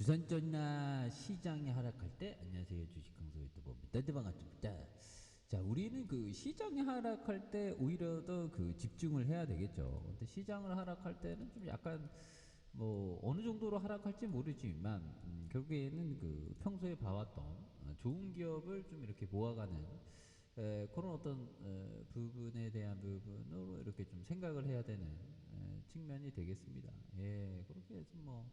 부산전나 시장이 하락할 때 안녕하세요 주식강사 유튜버입니다. 네 반갑습니다. 자 우리는 그 시장이 하락할 때 오히려 더 그 집중을 해야 되겠죠. 근데 시장을 하락할 때는 좀 약간 뭐 어느 정도로 하락할지 모르지만 결국에는 그 평소에 봐왔던 좋은 기업을 좀 이렇게 모아가는 그런 어떤 부분에 대한 부분으로 이렇게 좀 생각을 해야 되는 측면이 되겠습니다. 예, 그렇게 해서 뭐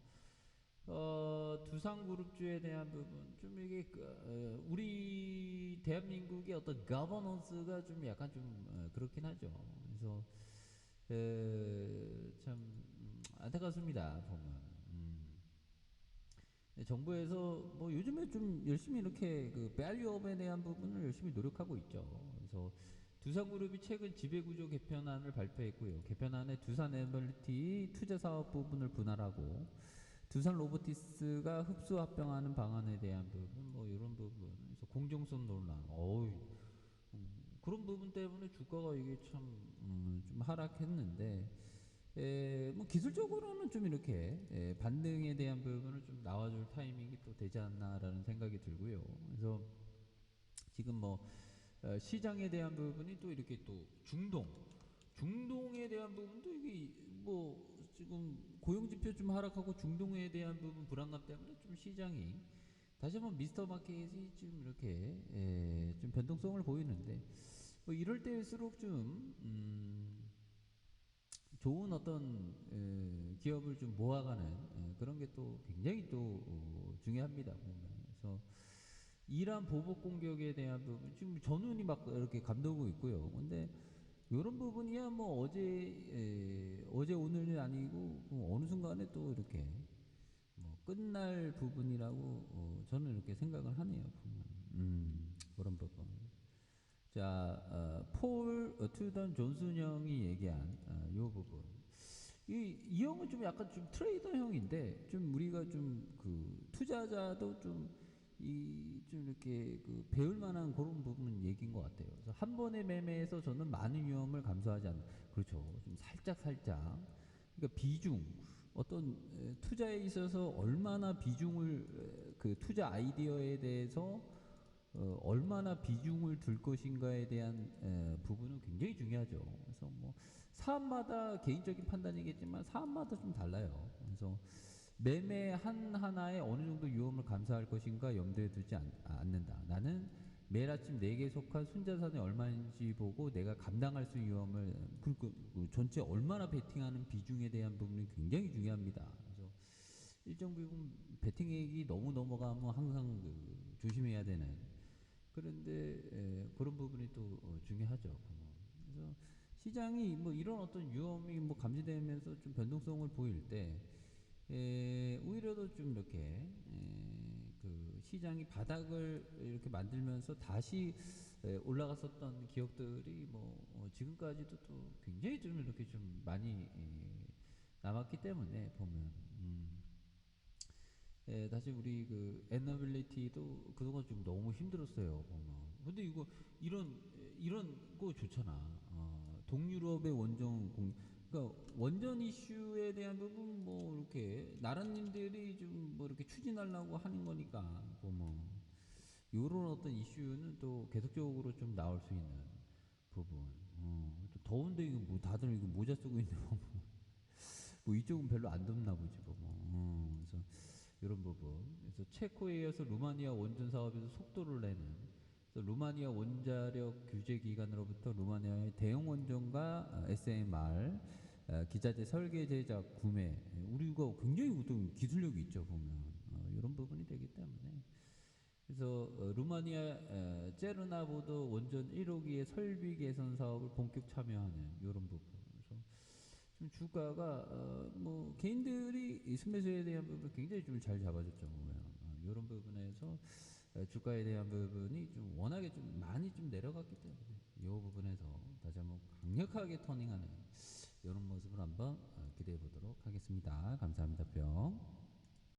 두산그룹주에 대한 부분 좀 이게 우리 대한민국의 어떤 거버넌스가 좀 약간 좀 그렇긴 하죠. 그래서 참 안타깝습니다 보면. 정부에서 뭐 요즘에 좀 열심히 이렇게 그 밸류업에 대한 부분을 열심히 노력하고 있죠. 그래서 두산그룹이 최근 지배구조 개편안을 발표했고요. 개편안에 두산 에너빌리티 투자 사업 부분을 분할하고 두산 로보티스가 흡수 합병하는 방안에 대한 부분, 뭐 이런 부분, 그래서 공정성 논란, 그런 부분 때문에 주가가 이게 참 좀 하락했는데, 뭐 기술적으로는 좀 이렇게 반등에 대한 부분을 좀 나와줄 타이밍이 또 되지 않나라는 생각이 들고요. 그래서 지금 뭐 시장에 대한 부분이 또 이렇게 또 중동에 대한 부분도 이게 뭐 지금 고용지표 좀 하락하고 중동에 대한 부분 불안감 때문에 좀 시장이 다시 한번 미스터 마켓이 좀 이렇게 좀 변동성을 보이는데 뭐 이럴 때일수록 좀 좋은 어떤 기업을 좀 모아가는 그런 게 또 굉장히 또 중요합니다. 보면. 그래서 이란 보복 공격에 대한 부분 지금 전운이 막 이렇게 감도고 있고요. 근데 이런 부분이야 뭐 어제 오늘이 아니고 어느 순간에 또 이렇게 뭐 끝날 부분이라고 저는 이렇게 생각을 하네요. 보면 그런 부분. 자, 폴 투던 존슨 형이 얘기한 이 부분. 이 형은 좀 약간 좀 트레이더 형인데 좀 우리가 좀 그 투자자도 좀 이렇게 그 배울 만한 그런 부분 얘기인 것 같아요. 그래서 한 번의 매매에서 저는 많은 위험을 감수하지 않는, 그렇죠. 좀 살짝. 그러니까 비중, 어떤 투자에 있어서 얼마나 비중을 그 투자 아이디어에 대해서 얼마나 비중을 둘 것인가에 대한 부분은 굉장히 중요하죠. 그래서 뭐 사업마다 개인적인 판단이겠지만 사업마다 좀 달라요. 그래서 매매 하나에 어느 정도 위험을 감수할 것인가 염두에 두지 않는다. 나는 매일 아침 내게 속한 순자산이 얼마인지 보고 내가 감당할 수 있는 위험을 그 전체 얼마나 베팅하는 비중에 대한 부분이 굉장히 중요합니다. 그래서 일정 부분 베팅액이 너무 넘어가면 항상 그 조심해야 되는 그런데 그런 부분이 또 중요하죠. 그래서 시장이 뭐 이런 어떤 위험이 뭐 감지되면서 좀 변동성을 보일 때 오히려도 좀 이렇게 그 시장이 바닥을 이렇게 만들면서 다시 올라갔었던 기업들이 뭐 지금까지도 또 굉장히 좀 이렇게 좀 많이 남았기 때문에 보면 다시 우리 그 에너빌리티도 그동안 좀 너무 힘들었어요 보면. 근데 이거 이런 거 좋잖아. 동유럽의 그러니까 원전 이슈에 대한 부분 뭐 이렇게 나라님들이 좀 뭐 이렇게 추진하려고 하는 거니까 보면 요런 어떤 이슈는 또 계속적으로 좀 나올 수 있는 부분. 또 더운데 이거 뭐 다들 이거 모자 쓰고 있는데 뭐 이쪽은 별로 안 덥나 보지 보면. 그래서 이런 부분. 그래서 체코에 이어서 루마니아 원전 사업에서 속도를 내는. 그래서 루마니아 원자력 규제 기관으로부터 루마니아의 대형 원전과 SMR 기자재 설계 제작 구매 우리가 굉장히 어떤 기술력이 있죠 보면 이런 부분이 되기 때문에 그래서 루마니아 제르나보드 원전 1호기의 설비 개선 사업을 본격 참여하는 이런 부분. 그래서 좀 주가가 뭐 개인들이 순매수에 대한 부분을 굉장히 좀 잘 잡아줬죠 보면 이런 부분에서 주가에 대한 부분이 좀 워낙에 좀 많이 좀 내려갔기 때문에 이 부분에서 다시 한번 강력하게 터닝하는 이런 모습을 한번 기대해 보도록 하겠습니다. 감사합니다. 뿅.